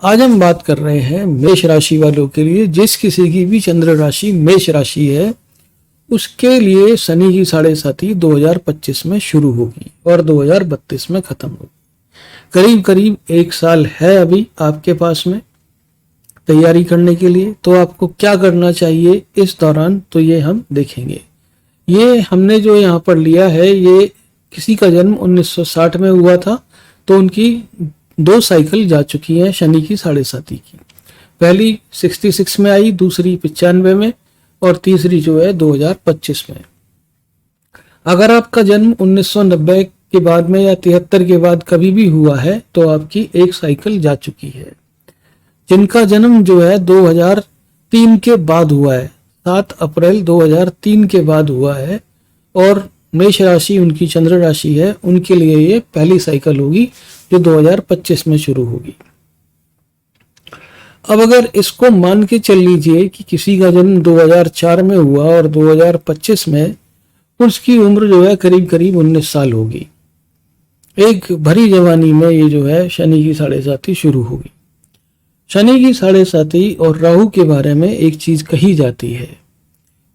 आज हम बात कर रहे हैं मेष राशि वालों के लिए। जिस किसी की भी चंद्र राशि मेष राशि है उसके लिए शनि की साढ़े साती 2025 में शुरू होगी और 2032 में खत्म होगी। करीब करीब 1 साल है अभी आपके पास में तैयारी करने के लिए। तो आपको क्या करना चाहिए इस दौरान, तो ये हम देखेंगे। ये हमने जो यहाँ पर लिया है, ये किसी का जन्म 1960 में हुआ था, तो उनकी 2 साइकिल जा चुकी हैं शनि की साढ़े साती की। पहली 66 में आई, दूसरी 95 में और तीसरी जो है 2025 में। अगर आपका जन्म 1990 के बाद में या 73 के बाद कभी भी हुआ है तो आपकी 1 साइकिल जा चुकी है। जिनका जन्म जो है 2003 के बाद हुआ है, 7 अप्रैल 2003 के बाद हुआ है और मेष राशि उनकी चंद्र राशि है, उनके लिए ये पहली साइकिल होगी जो 2025 में शुरू होगी। अब अगर इसको मान के चल लीजिए कि किसी का जन्म 2004 में हुआ और 2025 में, उसकी उम्र जो है करीब करीब 19 साल होगी। एक भरी जवानी में ये जो है शनि की साढ़े साती शुरू होगी। शनि की साढ़े साती और राहु के बारे में एक चीज कही जाती है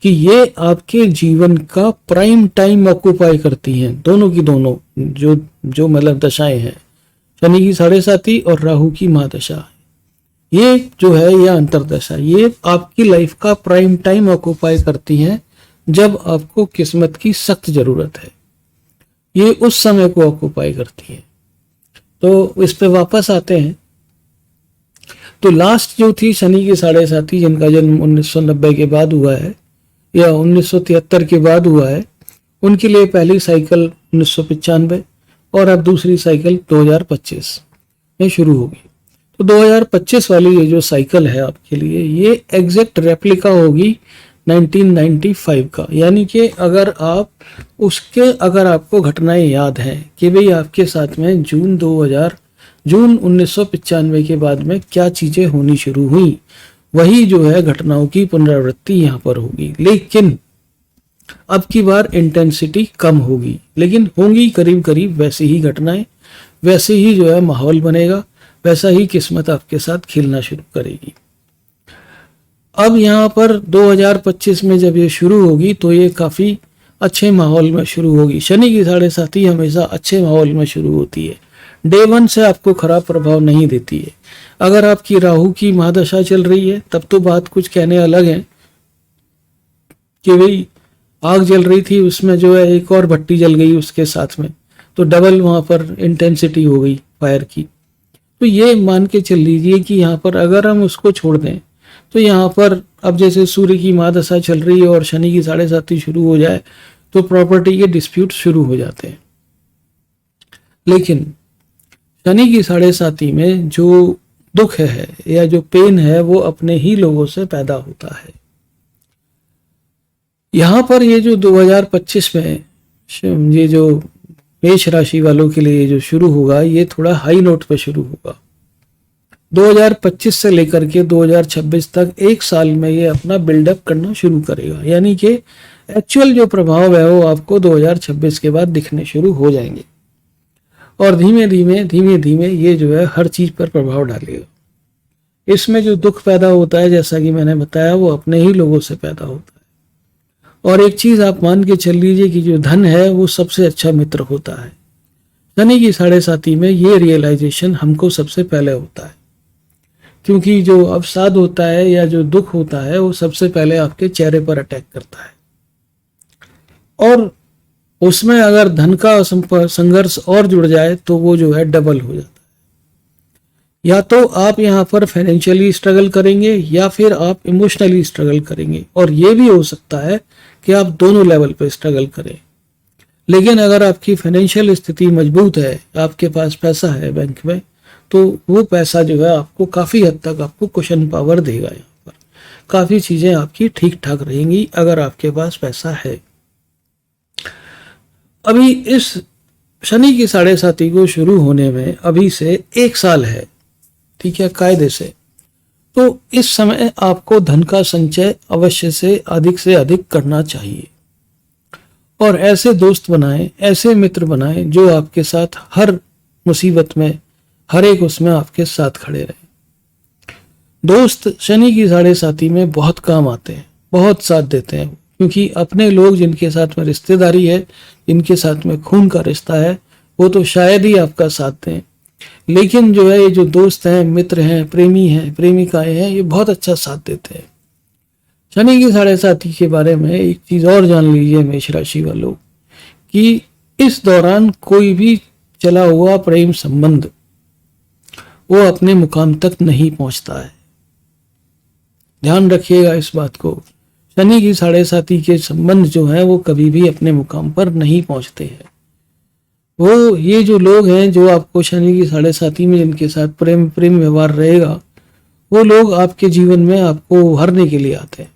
कि ये आपके जीवन का प्राइम टाइम ऑक्यूपाई करती हैं, दोनों की दोनों जो मतलब दशाएं हैं, शनि की साढ़े साती और राहु की महादशा। ये जो है यह अंतरदशा, ये आपकी लाइफ का प्राइम टाइम ऑक्यूपाई करती हैं जब आपको किस्मत की सख्त जरूरत है। ये उस समय को ऑक्यूपाई करती है। तो इस पे वापस आते हैं। तो लास्ट जो थी शनि की साढ़े साती, जिनका जन्म 1990 के बाद हुआ है या 1973 के बाद हुआ है, उनके लिए पहली साइकिल 1995 और अब दूसरी साइकिल 2025 में शुरू होगी। तो 2025 वाली ये जो साइकिल है आपके लिए, ये एग्जैक्ट रेप्लिका होगी 1995 का। यानी कि अगर आपको घटनाएं याद हैं कि भाई आपके साथ में जून 1995 के बाद में क्या चीजें होनी शुरू हुई, वही जो है घटनाओं की पुनरावृत्ति यहाँ पर होगी। लेकिन अब की बार इंटेंसिटी कम होगी, लेकिन होंगी करीब करीब वैसी ही घटनाएं, वैसे ही जो है माहौल बनेगा, वैसा ही किस्मत आपके साथ खेलना शुरू करेगी। अब यहाँ पर 2025 में जब ये शुरू होगी तो ये काफी अच्छे माहौल में शुरू होगी। शनि की साढ़े साती हमेशा अच्छे माहौल में शुरू होती है, डे 1 से आपको खराब प्रभाव नहीं देती है। अगर आपकी राहु की महादशा चल रही है तब तो बात कुछ कहने अलग है कि भाई आग जल रही थी, उसमें जो है एक और भट्टी जल गई उसके साथ में, तो डबल वहां पर इंटेंसिटी हो गई फायर की। तो ये मान के चल लीजिए कि यहाँ पर अगर हम उसको छोड़ दें तो यहाँ पर अब जैसे सूर्य की महादशा चल रही है और शनि की साढ़े साती शुरू हो जाए तो प्रॉपर्टी के डिस्प्यूट शुरू हो जाते हैं। लेकिन शनि की साढ़े साती में जो दुख है या जो पेन है वो अपने ही लोगों से पैदा होता है। यहाँ पर ये जो 2025 में ये जो मेष राशि वालों के लिए जो शुरू होगा, ये थोड़ा हाई नोट पे शुरू होगा। 2025 से लेकर के 2026 तक 1 साल में ये अपना बिल्डअप करना शुरू करेगा। यानी कि एक्चुअल जो प्रभाव है वो आपको 2026 के बाद दिखने शुरू हो जाएंगे और धीमे धीमे ये जो है हर चीज पर प्रभाव डालेगा। इसमें जो दुख पैदा होता है, जैसा कि मैंने बताया, वो अपने ही लोगों से पैदा होता है। और एक चीज आप मान के चल लीजिए कि जो धन है वो सबसे अच्छा मित्र होता है। शनि की साढ़े साती में ये रियलाइजेशन हमको सबसे पहले होता है, क्योंकि जो अवसाद होता है या जो दुख होता है वो सबसे पहले आपके चेहरे पर अटैक करता है। और उसमें अगर धन का संघर्ष और जुड़ जाए तो वो जो है डबल हो जाता है। या तो आप यहाँ पर फाइनेंशियली स्ट्रगल करेंगे या फिर आप इमोशनली स्ट्रगल करेंगे, और ये भी हो सकता है कि आप दोनों लेवल पे स्ट्रगल करें। लेकिन अगर आपकी फाइनेंशियल स्थिति मजबूत है, आपके पास पैसा है बैंक में, तो वो पैसा जो है आपको काफी हद तक आपको कुशन पावर देगा। यहाँ पर काफी चीजें आपकी ठीक ठाक रहेंगी अगर आपके पास पैसा है। अभी इस शनि की साढ़े साती को शुरू होने में अभी से 1 साल है, ठीक है, कायदे से। तो इस समय आपको धन का संचय अवश्य से अधिक करना चाहिए और ऐसे दोस्त बनाएं, ऐसे मित्र बनाएं जो आपके साथ हर मुसीबत में, हर एक उसमें आपके साथ खड़े रहें। दोस्त शनि की साढ़े साथी में बहुत काम आते हैं, बहुत साथ देते हैं, क्योंकि अपने लोग जिनके साथ में रिश्तेदारी है, जिनके साथ में खून का रिश्ता है, वो तो शायद ही आपका साथ दें, लेकिन जो है ये जो दोस्त हैं, मित्र हैं, प्रेमी हैं, प्रेमिकाएं हैं, ये बहुत अच्छा साथ देते हैं। शनि की साढ़े साथी के बारे में एक चीज और जान लीजिए मेष राशि वालों, कि इस दौरान कोई भी चला हुआ प्रेम संबंध वो अपने मुकाम तक नहीं पहुंचता है। ध्यान रखिएगा इस बात को। शनि की साढ़े साथी के संबंध जो हैं वो कभी भी अपने मुकाम पर नहीं पहुंचते हैं। वो ये जो लोग हैं जो आपको शनि की साढ़े साथी में जिनके साथ प्रेम व्यवहार रहेगा, वो लोग आपके जीवन में आपको उभरने के लिए आते हैं।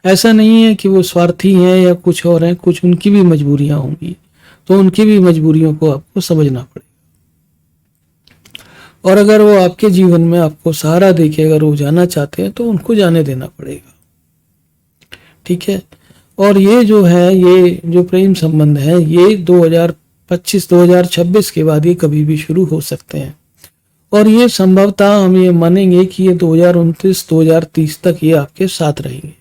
ऐसा नहीं है कि वो स्वार्थी हैं या कुछ और हैं, कुछ उनकी भी मजबूरियां होंगी, तो उनकी भी मजबूरियों को आपको समझना पड़ेगा। और अगर वो आपके जीवन में आपको सहारा देके अगर वो जाना चाहते हैं तो उनको जाने देना पड़ेगा, ठीक है। और ये जो है, ये जो प्रेम संबंध है, ये 2025-2026 के बाद ये कभी भी शुरू हो सकते हैं, और ये संभवतः हम ये मानेंगे कि ये 2029-2030 तक ये आपके साथ रहेंगे।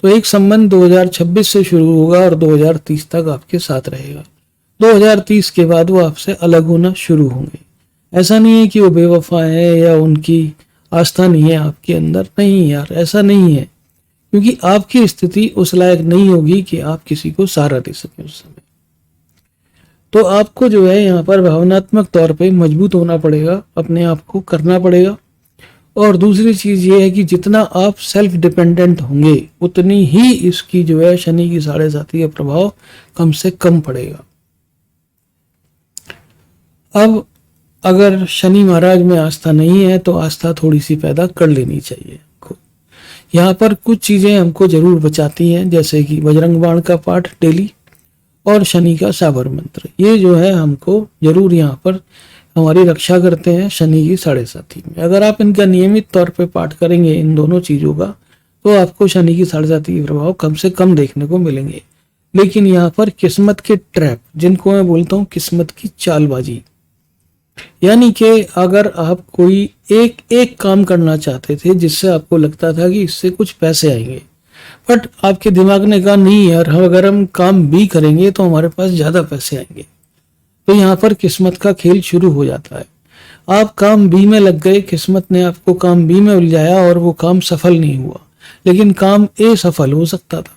तो एक संबंध 2026 से शुरू होगा और 2030 तक आपके साथ रहेगा। 2030 के बाद वो आपसे अलग होना शुरू होंगे। ऐसा नहीं है कि वो बेवफा है या उनकी आस्था नहीं है आपके अंदर, नहीं यार, ऐसा नहीं है, क्योंकि आपकी स्थिति उस लायक नहीं होगी कि आप किसी को सहारा दे सकें उस समय। तो आपको जो है यहाँ पर भावनात्मक तौर पे मजबूत होना पड़ेगा, अपने आप को करना पड़ेगा। और दूसरी चीज ये है कि जितना आप सेल्फ डिपेंडेंट होंगे उतनी ही इसकी जो है शनि की साढ़े साथी का प्रभाव कम से कम पड़ेगा। अब अगर शनि महाराज में आस्था नहीं है तो आस्था थोड़ी सी पैदा कर लेनी चाहिए। यहाँ पर कुछ चीजें हमको जरूर बचाती हैं, जैसे कि बजरंग बाण का पाठ डेली और शनि का साबर मंत्र, ये जो है हमको जरूर यहाँ पर हमारी रक्षा करते हैं शनि की साढ़े साथी में। अगर आप इनका नियमित तौर पे पाठ करेंगे इन दोनों चीजों का, तो आपको शनि की साढ़े साथी के प्रभाव कम से कम देखने को मिलेंगे। लेकिन यहाँ पर किस्मत के ट्रैप, जिनको मैं बोलता हूँ किस्मत की चालबाजी, यानी कि अगर आप कोई एक काम करना चाहते थे जिससे आपको लगता था कि इससे कुछ पैसे आएंगे, बट आपके दिमाग ने कहा नहीं यार, अगर हम काम बी करेंगे तो हमारे पास ज्यादा पैसे आएंगे, तो यहाँ पर किस्मत का खेल शुरू हो जाता है। आप काम बी में लग गए, किस्मत ने आपको काम बी में उलझाया और वो काम सफल नहीं हुआ, लेकिन काम ए सफल हो सकता था।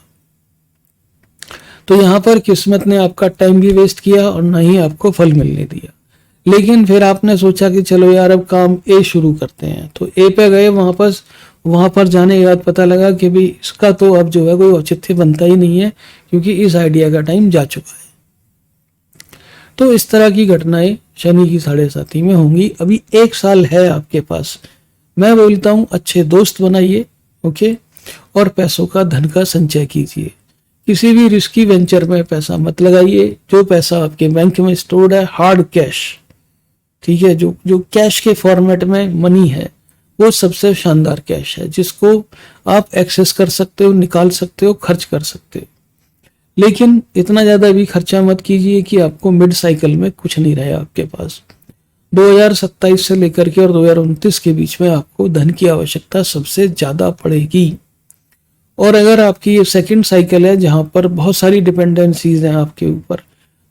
तो यहाँ पर किस्मत ने आपका टाइम भी वेस्ट किया और ना ही आपको फल मिलने दिया। लेकिन फिर आपने सोचा कि चलो यार अब काम ए शुरू करते हैं, तो ए पे गए, वहां पर जाने के बाद पता लगा कि भाई इसका तो अब जो है कोई औचित्य बनता ही नहीं है, क्योंकि इस आइडिया का टाइम जा चुका है। तो इस तरह की घटनाएं शनि की साढ़े साथी में होंगी। अभी 1 साल है आपके पास। मैं बोलता हूं अच्छे दोस्त बनाइए, ओके, और पैसों का, धन का संचय कीजिए। किसी भी रिस्की वेंचर में पैसा मत लगाइए। जो पैसा आपके बैंक में स्टोर्ड है, हार्ड कैश, ठीक है, जो कैश के फॉर्मेट में मनी है, वो सबसे शानदार कैश है जिसको आप एक्सेस कर सकते हो, निकाल सकते हो, खर्च कर सकते हो। लेकिन इतना ज्यादा भी खर्चा मत कीजिए कि आपको मिड साइकिल में कुछ नहीं रहे आपके पास। 2027 से लेकर के और 2029 के बीच में आपको धन की आवश्यकता सबसे ज्यादा पड़ेगी। और अगर आपकी ये सेकंड साइकिल है जहां पर बहुत सारी डिपेंडेंसीज हैं आपके ऊपर,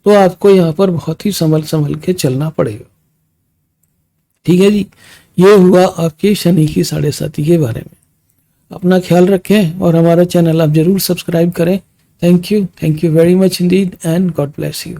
तो आपको यहाँ पर बहुत ही संभल के चलना पड़ेगा। ठीक है जी, ये हुआ आपके शनि की साढ़े साथी के बारे में। अपना ख्याल रखें और हमारा चैनल आप जरूर सब्सक्राइब करें। Thank you very much Indeed and God bless you.